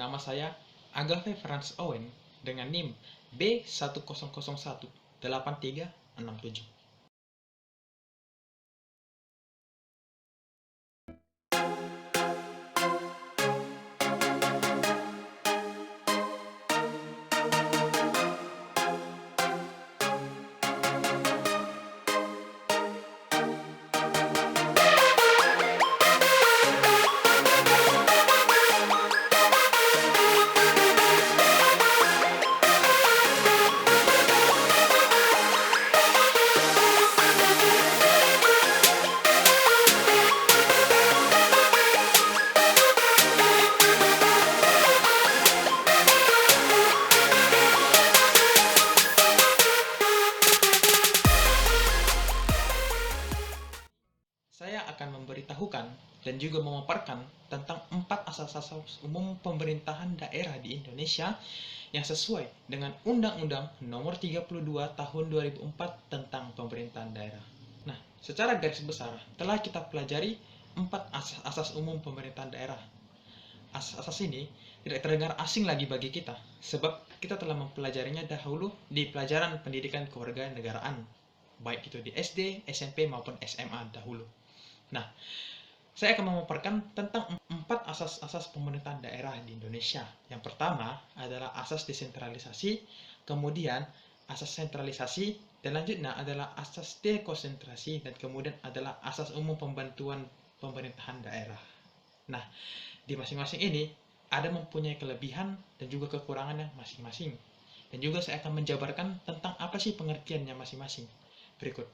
Nama saya Agave Franz Owen dengan NIM B10018367. Saya akan memberitahukan dan juga memaparkan tentang 4 asas-asas umum pemerintahan daerah di Indonesia yang sesuai dengan Undang-Undang Nomor 32 Tahun 2004 tentang Pemerintahan Daerah. Nah, secara garis besar telah kita pelajari 4 asas-asas umum pemerintahan daerah. Asas-asas ini tidak terdengar asing lagi bagi kita, sebab kita telah mempelajarinya dahulu di pelajaran pendidikan kewarganegaraan, baik itu di SD, SMP maupun SMA dahulu. Nah, saya akan memaparkan tentang 4 asas-asas pemerintahan daerah di Indonesia. Yang pertama adalah asas desentralisasi, kemudian asas sentralisasi, dan lanjutnya adalah asas dekonsentrasi, dan kemudian adalah asas umum pembantuan pemerintahan daerah. Nah, di masing-masing ini ada mempunyai kelebihan dan juga kekurangannya masing-masing. Dan juga saya akan menjabarkan tentang apa sih pengertiannya masing-masing. Berikut.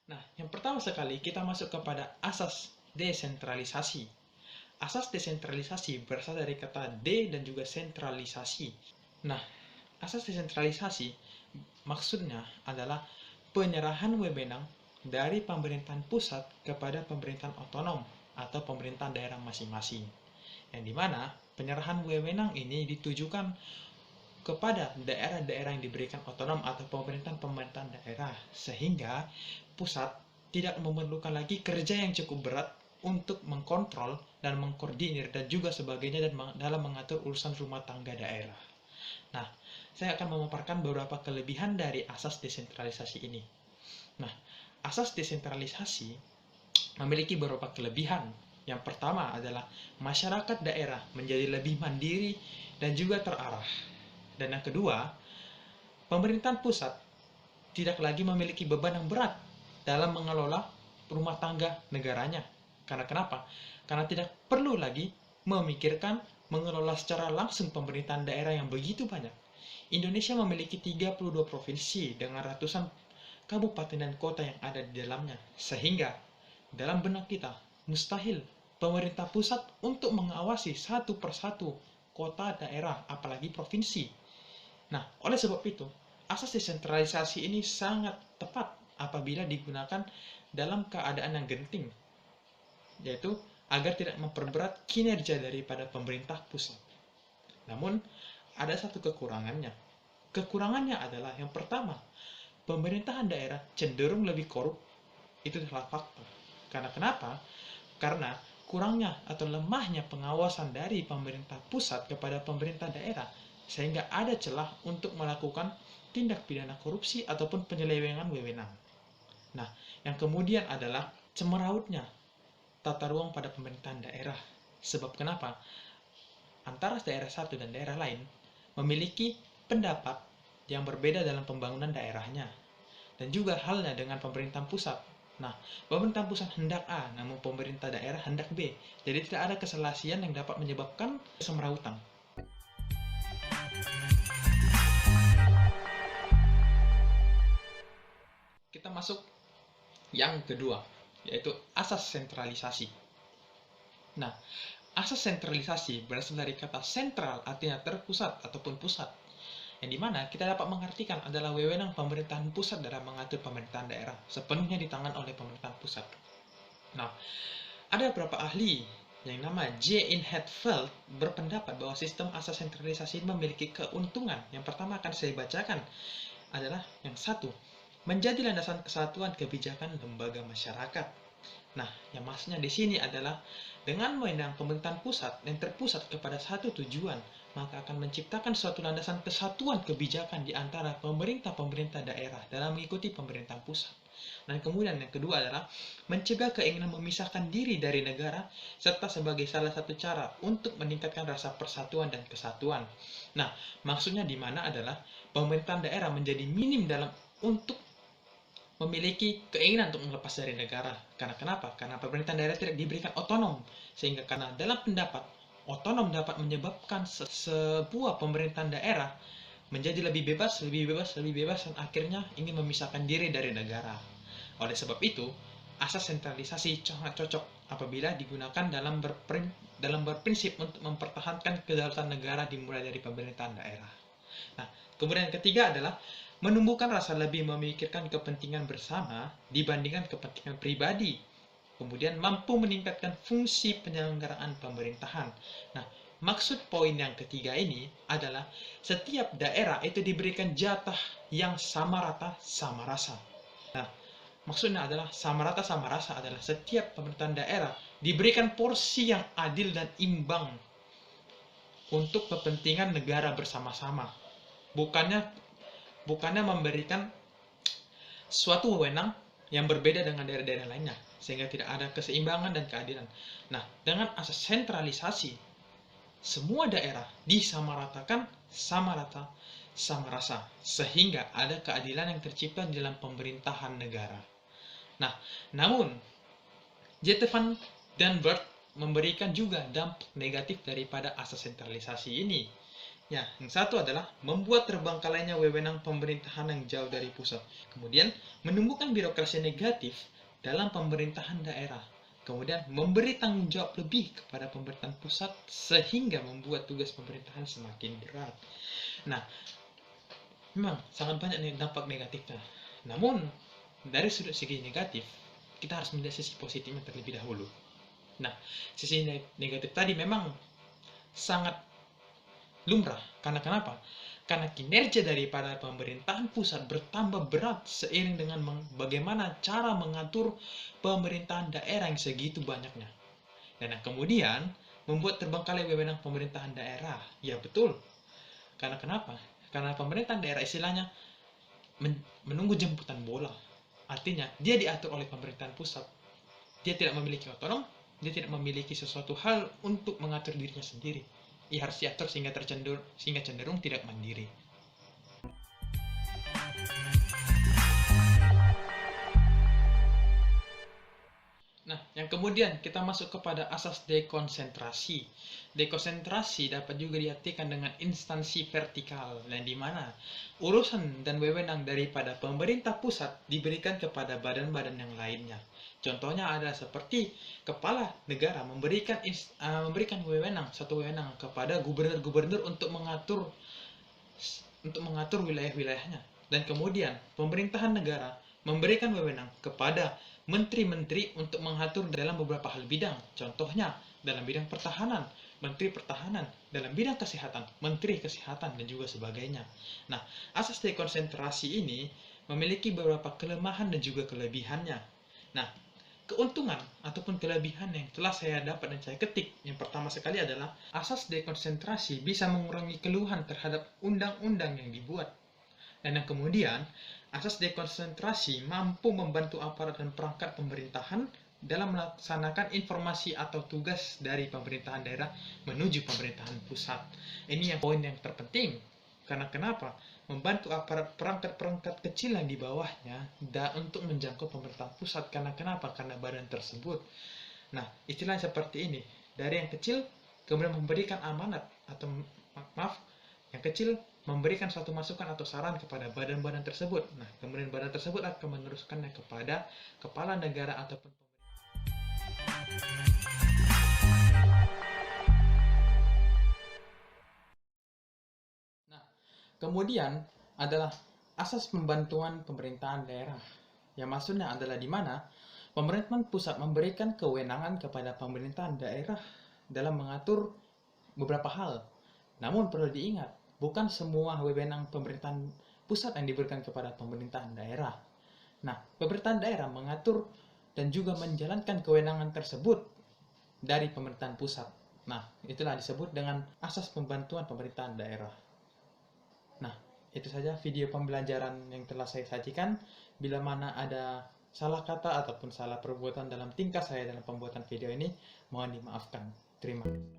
Nah, yang pertama sekali kita masuk kepada asas desentralisasi. Asas desentralisasi berasal dari kata de dan juga sentralisasi. Nah, asas desentralisasi maksudnya adalah penyerahan wewenang dari pemerintahan pusat kepada pemerintahan otonom atau pemerintahan daerah masing-masing. Yang dimana penyerahan wewenang ini ditujukan kepada daerah-daerah yang diberikan otonom atau pemerintahan daerah, sehingga pusat tidak memerlukan lagi kerja yang cukup berat untuk mengkontrol dan mengkoordinir dan juga sebagainya dalam mengatur urusan rumah tangga daerah. Nah, saya akan memaparkan beberapa kelebihan dari asas desentralisasi ini. Nah, asas desentralisasi memiliki beberapa kelebihan. Yang pertama adalah masyarakat daerah menjadi lebih mandiri dan juga terarah. Dan yang kedua, pemerintahan pusat tidak lagi memiliki beban yang berat dalam mengelola rumah tangga negaranya. Karena kenapa? Karena tidak perlu lagi memikirkan mengelola secara langsung pemerintahan daerah yang begitu banyak. Indonesia memiliki 32 provinsi dengan ratusan kabupaten dan kota yang ada di dalamnya. Sehingga dalam benak kita mustahil pemerintah pusat untuk mengawasi satu persatu kota, daerah, apalagi provinsi. Nah, oleh sebab itu, asas desentralisasi ini sangat tepat apabila digunakan dalam keadaan yang genting, yaitu agar tidak memperberat kinerja daripada pemerintah pusat. Namun, ada satu kekurangannya. Kekurangannya adalah yang pertama, pemerintahan daerah cenderung lebih korup. Itu adalah fakta. Karena kenapa? Karena kurangnya atau lemahnya pengawasan dari pemerintah pusat kepada pemerintah daerah, sehingga ada celah untuk melakukan tindak pidana korupsi ataupun penyelewengan wewenang. Nah, yang kemudian adalah cemerautnya tata ruang pada pemerintahan daerah. Sebab kenapa? Antara daerah satu dan daerah lain memiliki pendapat yang berbeda dalam pembangunan daerahnya. Dan juga halnya dengan pemerintahan pusat. Nah, pemerintahan pusat hendak A, namun pemerintah daerah hendak B. Jadi tidak ada keselasian yang dapat menyebabkan kesemerautan. Kita masuk yang kedua, yaitu asas sentralisasi. Nah, asas sentralisasi berasal dari kata sentral, artinya terpusat ataupun pusat. Yang dimana kita dapat mengartikan adalah wewenang pemerintahan pusat dalam mengatur pemerintahan daerah, sepenuhnya di tangan oleh pemerintahan pusat. Nah, ada beberapa ahli yang nama J. In Hatfield berpendapat bahwa sistem asas sentralisasi memiliki keuntungan. Yang pertama akan saya bacakan adalah yang satu, menjadi landasan kesatuan kebijakan lembaga masyarakat. Nah, yang maksudnya di sini adalah dengan wewenang pemerintahan pusat yang terpusat kepada satu tujuan, maka akan menciptakan suatu landasan kesatuan kebijakan di antara pemerintah-pemerintah daerah dalam mengikuti pemerintahan pusat. Dan kemudian yang kedua adalah mencegah keinginan memisahkan diri dari negara serta sebagai salah satu cara untuk meningkatkan rasa persatuan dan kesatuan. Nah, maksudnya di mana adalah pemerintahan daerah menjadi minim dalam untuk memiliki keinginan untuk melepas dari negara. Karena kenapa? Karena pemerintahan daerah tidak diberikan otonom. Sehingga karena dalam pendapat, otonom dapat menyebabkan sebuah pemerintahan daerah menjadi lebih bebas, dan akhirnya ingin memisahkan diri dari negara. Oleh sebab itu, asas sentralisasi sangat cocok apabila digunakan dalam berprinsip untuk mempertahankan kedaulatan negara dimulai dari pemerintahan daerah. Nah, kemudian yang ketiga adalah menumbuhkan rasa lebih memikirkan kepentingan bersama dibandingkan kepentingan pribadi. Kemudian mampu meningkatkan fungsi penyelenggaraan pemerintahan. Nah, maksud poin yang ketiga ini adalah setiap daerah itu diberikan jatah yang sama rata, sama rasa. Nah, maksudnya adalah sama rata, sama rasa adalah setiap pemerintahan daerah diberikan porsi yang adil dan imbang untuk kepentingan negara bersama-sama. Bukannya memberikan suatu wewenang yang berbeda dengan daerah-daerah lainnya, sehingga tidak ada keseimbangan dan keadilan. Nah, dengan asas sentralisasi, semua daerah disamaratakan sama rata, sama rasa, sehingga ada keadilan yang tercipta dalam pemerintahan negara. Nah, namun, Zetevan dan Bert memberikan juga dampak negatif daripada asas sentralisasi ini. Ya, yang satu adalah membuat terbengkalainya wewenang pemerintahan yang jauh dari pusat. Kemudian, menumbuhkan birokrasi negatif dalam pemerintahan daerah. Kemudian, memberi tanggung jawab lebih kepada pemerintahan pusat sehingga membuat tugas pemerintahan semakin berat. Nah, memang sangat banyak dampak negatifnya. Namun, dari sudut segi negatif, kita harus melihat sisi positifnya terlebih dahulu. Nah, sisi negatif tadi memang sangat lumrah. Karena kenapa? Karena kinerja daripada pemerintahan pusat bertambah berat seiring dengan bagaimana cara mengatur pemerintahan daerah yang segitu banyaknya. Dan kemudian membuat terbengkalai wewenang pemerintahan daerah. Ya betul. Karena kenapa? Karena pemerintahan daerah istilahnya menunggu jemputan bola. Artinya, dia diatur oleh pemerintahan pusat. Dia tidak memiliki otonom, dia tidak memiliki sesuatu hal untuk mengatur dirinya sendiri. Ia harus diatur sehingga cenderung tidak mandiri. Nah, yang kemudian kita masuk kepada asas dekonsentrasi. Dekonsentrasi dapat juga diartikan dengan instansi vertikal, yang di mana urusan dan wewenang daripada pemerintah pusat diberikan kepada badan-badan yang lainnya. Contohnya adalah seperti kepala negara memberikan satu wewenang kepada gubernur-gubernur untuk mengatur wilayah-wilayahnya. Dan kemudian pemerintahan negara memberikan wewenang kepada menteri-menteri untuk mengatur dalam beberapa hal bidang. Contohnya dalam bidang pertahanan, menteri pertahanan, dalam bidang kesehatan, menteri kesehatan, dan juga sebagainya. Nah, asas dekonsentrasi ini memiliki beberapa kelemahan dan juga kelebihannya. Nah, keuntungan ataupun kelebihan yang telah saya dapat dan saya ketik, yang pertama sekali adalah asas dekonsentrasi bisa mengurangi keluhan terhadap undang-undang yang dibuat. Dan yang kemudian, asas dekonsentrasi mampu membantu aparat dan perangkat pemerintahan dalam melaksanakan informasi atau tugas dari pemerintahan daerah menuju pemerintahan pusat. Ini yang poin yang terpenting. Karena kenapa? Membantu aparat perangkat-perangkat kecil yang di bawahnya untuk menjangkau pemerintahan pusat. Karena kenapa? Karena badan tersebut. Nah, istilahnya seperti ini. Dari yang kecil, kemudian memberikan amanat, atau yang kecil memberikan suatu masukan atau saran kepada badan-badan tersebut. Nah, kemudian badan tersebut akan meneruskannya kepada kepala negara ataupun kemudian adalah asas pembantuan pemerintahan daerah. Yang maksudnya adalah di mana pemerintahan pusat memberikan kewenangan kepada pemerintahan daerah dalam mengatur beberapa hal. Namun perlu diingat, bukan semua wewenang pemerintahan pusat yang diberikan kepada pemerintahan daerah. Nah, pemerintahan daerah mengatur dan juga menjalankan kewenangan tersebut dari pemerintahan pusat. Nah, itulah disebut dengan asas pembantuan pemerintahan daerah. Nah, itu saja video pembelajaran yang telah saya sajikan. Bila mana ada salah kata ataupun salah perbuatan dalam tingkah saya dalam pembuatan video ini, mohon dimaafkan. Terima kasih.